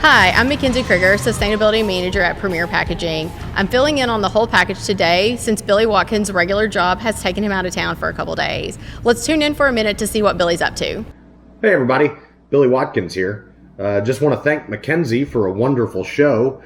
Hi, I'm Mackenzie Krieger, Sustainability Manager at Premier Packaging. I'm filling in on the whole package today since Billy Watkins' regular job has taken him out of town for a couple days. Let's tune in for a minute to see what Billy's up to. Hey everybody, Billy Watkins here. Just want to thank Mackenzie for a wonderful show.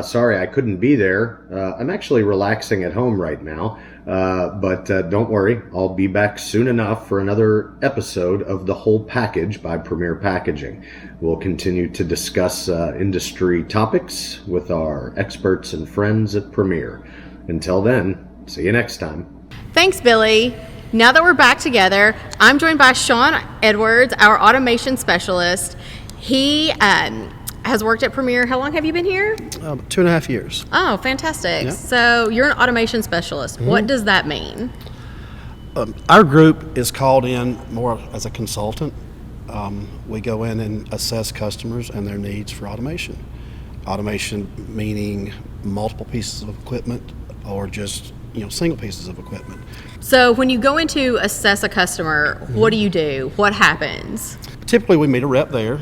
Sorry I couldn't be there. I'm actually relaxing at home right now, but don't worry, I'll be back soon enough for another episode of The Whole Package by Premier Packaging. We'll continue to discuss industry topics with our experts and friends at Premier. Until then, see you next time. Thanks, Billy. Now that we're back together, I'm joined by Shawn Edwards, our automation specialist. He has worked at Premier. How long have you been here? 2.5 years. Oh, fantastic. Yeah. So you're an automation specialist. What does that mean? Our group is called in more as a consultant. We go in and assess customers and their needs for automation. Automation meaning multiple pieces of equipment or just single pieces of equipment. So when you go in to assess a customer, what do? What happens? Typically we meet a rep there,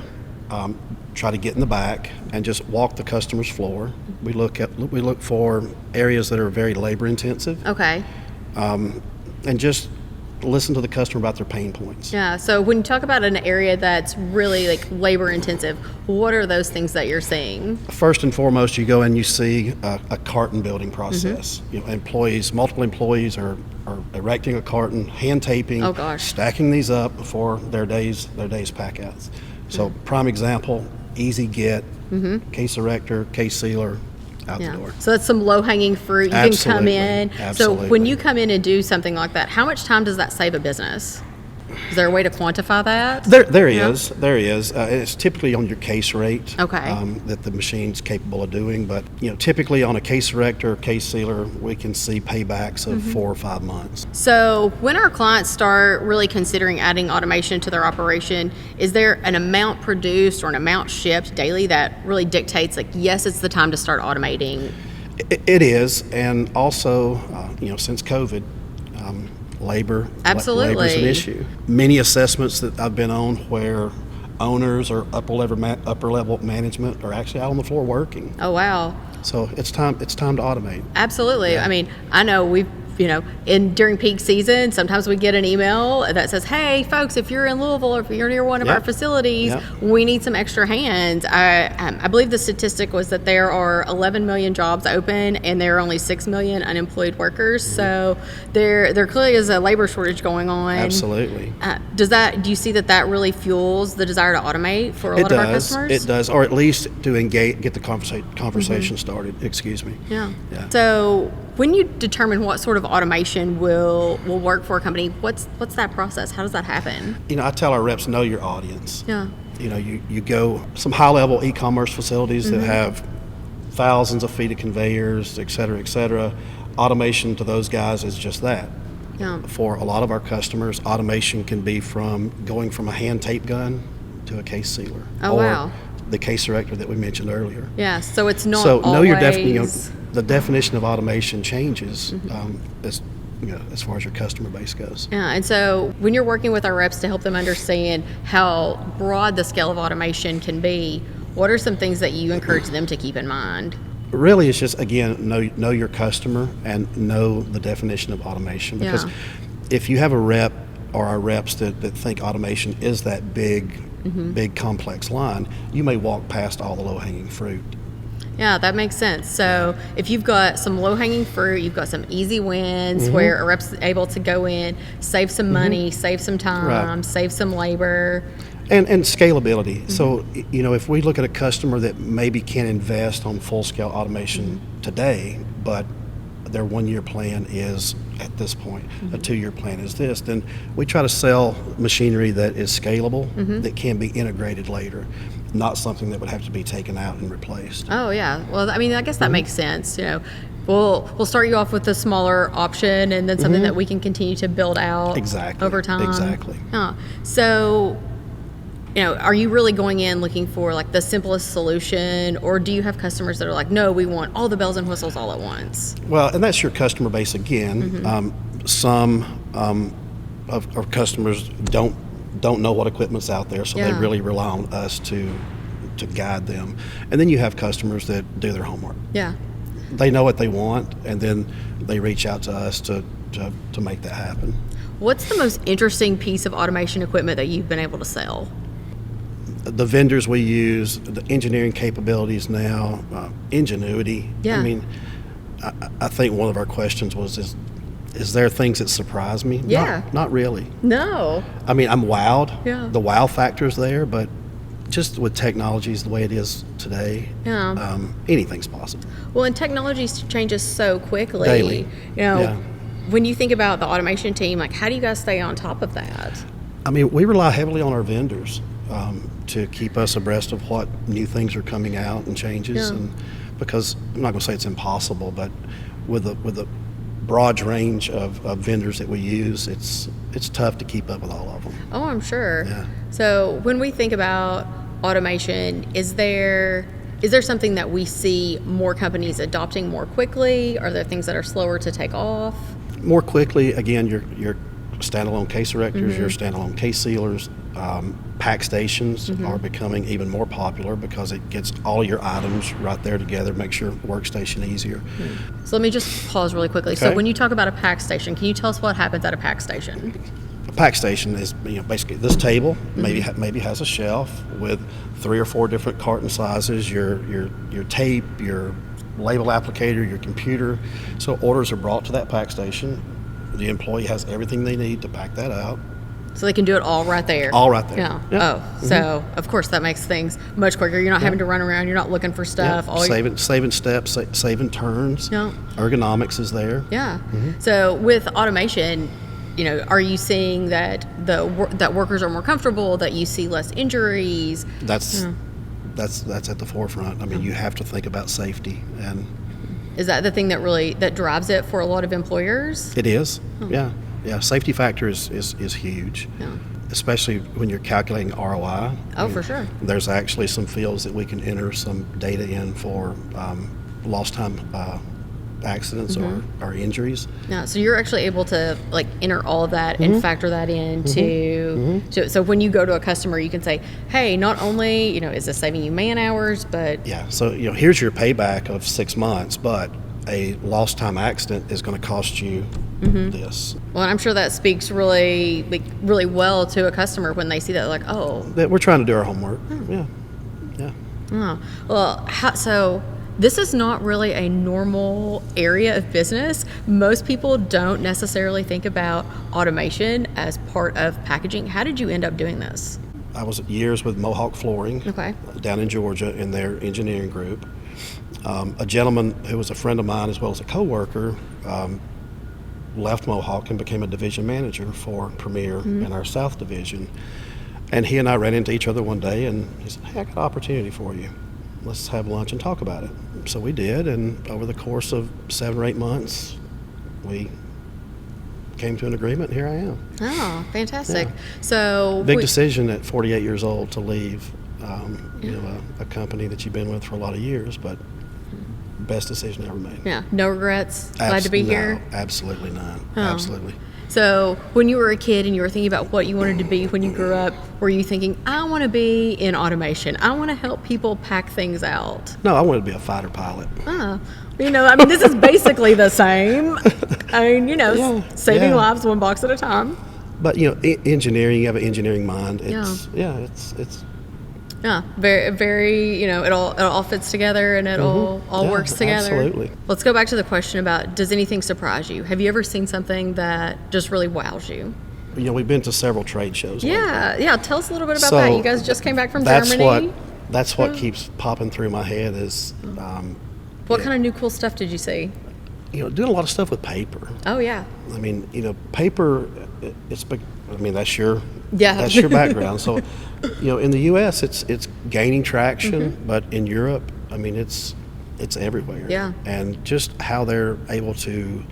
try to get in the back and just walk the customer's floor. We look for areas that are very labor intensive. Okay. And just listen to the customer about their pain points. Yeah, so when you talk about an area that's really like labor intensive, what are those things that you're seeing? First and foremost, you go in, you see a carton building process. Multiple employees are erecting a carton, hand taping, stacking these up for their days pack outs. So prime example, easy get, case erector, case sealer, out the door. So that's some low-hanging fruit. You can come in. Absolutely. So when you come in and do something like that, how much time does that save a business? Is there a way to quantify that? There is. It's typically on your case rate that the machine's capable of doing. But typically on a case erector, case sealer, we can see paybacks of 4 or 5 months. So when our clients start really considering adding automation to their operation, is there an amount produced or an amount shipped daily that really dictates, like, yes, it's the time to start automating? It is, and also, since COVID, labor is an issue. Many assessments that I've been on where owners or upper level management are actually out on the floor working. Oh wow! So it's time to automate. Absolutely. Yeah. I mean, I know we've during peak season, sometimes we get an email that says, "Hey, folks, if you're in Louisville or if you're near one of our facilities, we need some extra hands." I believe the statistic was that there are 11 million jobs open and there are only 6 million unemployed workers. So there clearly is a labor shortage going on. Absolutely. Do you see that really fuels the desire to automate for a lot of our customers? It does, or at least to get the conversation started. Excuse me. Yeah. So when you determine what sort of automation will work for a company, what's that process? How does that happen? I tell our reps, know your audience. Yeah. You go some high-level e-commerce facilities that have thousands of feet of conveyors, et cetera. Automation to those guys is just that. Yeah. For a lot of our customers, automation can be going from a hand tape gun to a case sealer. Oh, wow. The case erector that we mentioned earlier. Yeah, so it's not so always... the definition of automation changes as far as your customer base goes. Yeah, and so when you're working with our reps to help them understand how broad the scale of automation can be, what are some things that you encourage them to keep in mind? Really, it's just, again, know your customer and know the definition of automation. Because if you have a rep or our reps that think automation is that big complex line, you may walk past all the low-hanging fruit. Yeah, that makes sense. So if you've got some low-hanging fruit, you've got some easy wins where a rep's able to go in, save some money, save some time, save some labor. And scalability. So, if we look at a customer that maybe can't invest on full-scale automation today, but their 1-year plan is at this point, a 2-year plan is this, then we try to sell machinery that is scalable, that can be integrated later, not something that would have to be taken out and replaced. Oh yeah, well, I mean, I guess that makes sense. We'll start you off with a smaller option and then something that we can continue to build out over time. Exactly. So, are you really going in looking for like the simplest solution, or do you have customers that are like, no, we want all the bells and whistles all at once? Well, and that's your customer base again. Some of our customers don't know what equipment's out there, so they really rely on us to to guide them. And then you have customers that do their homework. Yeah. They know what they want, and then they reach out to us to make that happen. What's the most interesting piece of automation equipment that you've been able to sell? The vendors we use, the engineering capabilities now, ingenuity. Yeah. I mean, I think one of our questions was, is there things that surprise me? Yeah. Not really. No. I mean, I'm wowed. Yeah. The wow factor is there, but just with technologies the way it is today, anything's possible. Well, and technology changes so quickly. Daily. You know, Yeah. when you think about the automation team, like, how do you guys stay on top of that? I mean, we rely heavily on our vendors to keep us abreast of what new things are coming out and changes. Yeah. And because I'm not going to say it's impossible, but with the broad range of vendors that we use, it's tough to keep up with all of them. Oh, I'm sure. Yeah. So when we think about automation, is there something that we see more companies adopting more quickly? Are there things that are slower to take off? More quickly, again, your standalone case erectors, your standalone case sealers, pack stations are becoming even more popular because it gets all your items right there together, makes your workstation easier. So let me just pause really quickly. Okay. So when you talk about a pack station, can you tell us what happens at a pack station? A pack station is basically this table maybe has a shelf with 3 or 4 different carton sizes, your tape, your label applicator, your computer. So orders are brought to that pack station. The employee has everything they need to pack that out. So they can do it all right there. All right there. Yeah. Yep. Oh, so of course that makes things much quicker. You're not having to run around. You're not looking for stuff. Yeah. Saving steps, saving turns. Yeah. Ergonomics is there. Yeah. So with automation, are you seeing that that workers are more comfortable, that you see less injuries? That's at the forefront. I mean, you have to think about safety, and is that the thing that drives it for a lot of employers? it is. Yeah. Safety factor is huge, especially when you're calculating ROI. Oh, for sure. There's actually some fields that we can enter some data in for lost time accidents or injuries. Yeah, so you're actually able to enter all of that and factor that into. So when you go to a customer, you can say, "Hey, not only is this saving you man hours, but So here's your payback of 6 months, but a lost time accident is going to cost you this." Well, and I'm sure that speaks really well to a customer when they see that, like, oh, That we're trying to do our homework. Yeah. oh. Well, so this is not really a normal area of business. Most people don't necessarily think about automation as part of packaging. How did you end up doing this? I was years with Mohawk Flooring down in Georgia in their engineering group. A gentleman who was a friend of mine as well as a coworker left Mohawk and became a division manager for Premier in our South Division. And he and I ran into each other one day, and he said, "Hey, I got an opportunity for you. Let's have lunch and talk about it." So we did, and over the course of 7 or 8 months, we came to an agreement, and here I am. Oh, fantastic. Yeah. So Big decision at 48 years old to leave a company that you've been with for a lot of years, but best decision ever made. Yeah, no regrets. Glad to be here. No, absolutely none. Oh. Absolutely. So when you were a kid and you were thinking about what you wanted to be when you grew up, were you thinking, I want to be in automation, I want to help people pack things out? No, I wanted to be a fighter pilot. Oh, this is basically the same. Saving lives one box at a time. But engineering, you have an engineering mind. It's Yeah, very, very, it all fits together and it all works together. Absolutely. Let's go back to the question about, does anything surprise you? Have you ever seen something that just really wows you? We've been to several trade shows. Yeah. Tell us a little bit about that. You guys just came back from Germany. That's what keeps popping through my head is. What kind of new cool stuff did you see? Doing a lot of stuff with paper. Oh, yeah. I mean, paper, that's your background. So, in the U.S. it's gaining traction, but in Europe, it's everywhere. Yeah. And just how they're able to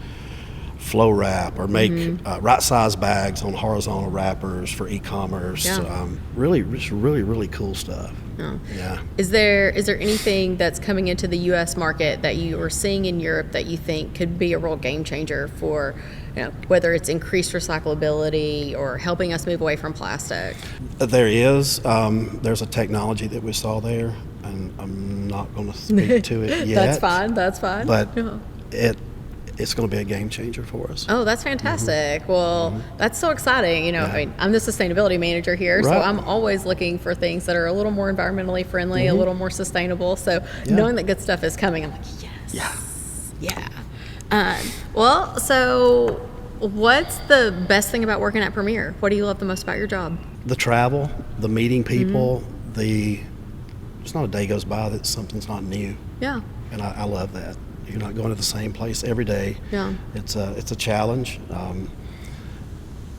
flow wrap or make right size bags on horizontal wrappers for e-commerce. Yeah. Really, really cool stuff. Oh. Yeah. Is there anything that's coming into the U.S. market that you are seeing in Europe that you think could be a real game changer for, whether it's increased recyclability or helping us move away from plastic? There is. There's a technology that we saw there, and I'm not going to speak to it yet. That's fine. But it's going to be a game changer for us. Oh, that's fantastic. Well, that's so exciting. I mean, I'm the sustainability manager here, so I'm always looking for things that are a little more environmentally friendly, a little more sustainable. So knowing that good stuff is coming, I'm like, yes. Yeah. Well, so what's the best thing about working at Premier? What do you love the most about your job? The travel, the meeting people, there's not a day goes by that something's not new. Yeah. And I love that. You're not going to the same place every day. Yeah. It's a challenge.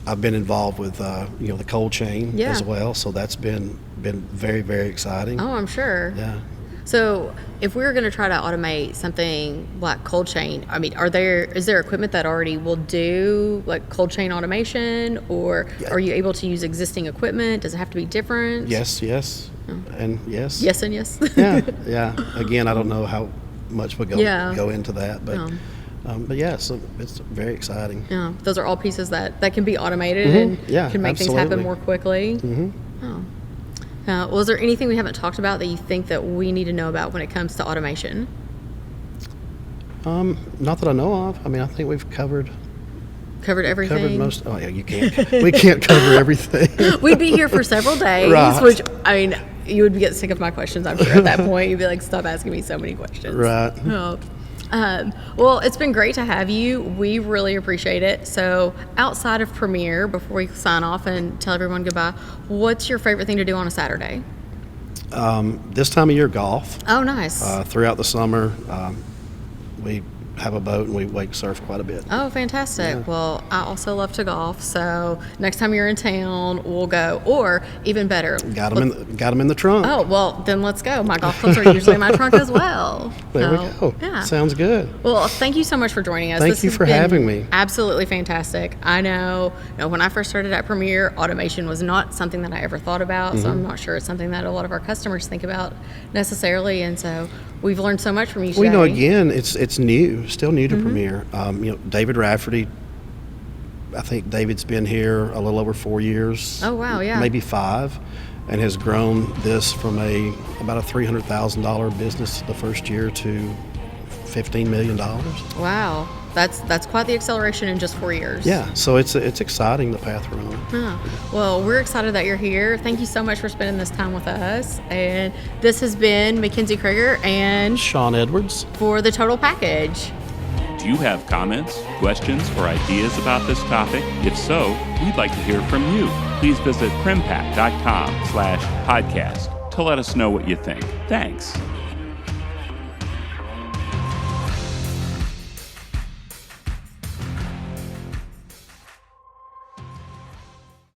I've been involved with the cold chain as well, so that's been very, very exciting. Oh, I'm sure. Yeah. So if we were going to try to automate something like cold chain, I mean, is there equipment that already will do like cold chain automation, or are you able to use existing equipment? Does it have to be different? Yes, and yes. Yes and yes. Yeah. Again, I don't know how much would go into that, but so it's very exciting. Yeah, those are all pieces that can be automated and can make things happen more quickly. Oh. Well, is there anything we haven't talked about that you think that we need to know about when it comes to automation? Not that I know of. I mean, I think we've covered everything. Covered most. Oh yeah, you can't. We can't cover everything. We'd be here for several days, Right. which I mean, you would get sick of my questions. I'm sure at that point you'd be like, "Stop asking me so many questions." Right. Oh. Well, it's been great to have you. We really appreciate it. So, outside of Premiere, before we sign off and tell everyone goodbye, what's your favorite thing to do on a Saturday? This time of year, golf. Oh, nice. Throughout the summer, we have a boat and we wake surf quite a bit. Oh, fantastic. Yeah. Well, I also love to golf, so next time you're in town, we'll go. Or even better, Got them in the trunk. oh, well, then let's go. My golf clubs are usually in my trunk as well. There we go. Yeah. Sounds good. Well, thank you so much for joining us. Thank you for having me. Absolutely fantastic. I know, when I first started at Premier, automation was not something that I ever thought about, so I'm not sure it's something that a lot of our customers think about necessarily, and so we've learned so much from you today. Well, again, it's new, still new to Premier. David Rafferty, I think David's been here a little over 4 years. Oh, wow, yeah. Maybe 5, and has grown this from about a $300,000 business the first year to $15 million. Wow. That's quite the acceleration in just 4 years. Yeah, so it's exciting, the path we're on. Oh, well, we're excited that you're here. Thank you so much for spending this time with us. And this has been Mackenzie Krager and Shawn Edwards for The Total Package. Do you have comments, questions, or ideas about this topic? If so, we'd like to hear from you. Please visit primpack.com/podcast to let us know what you think. Thanks.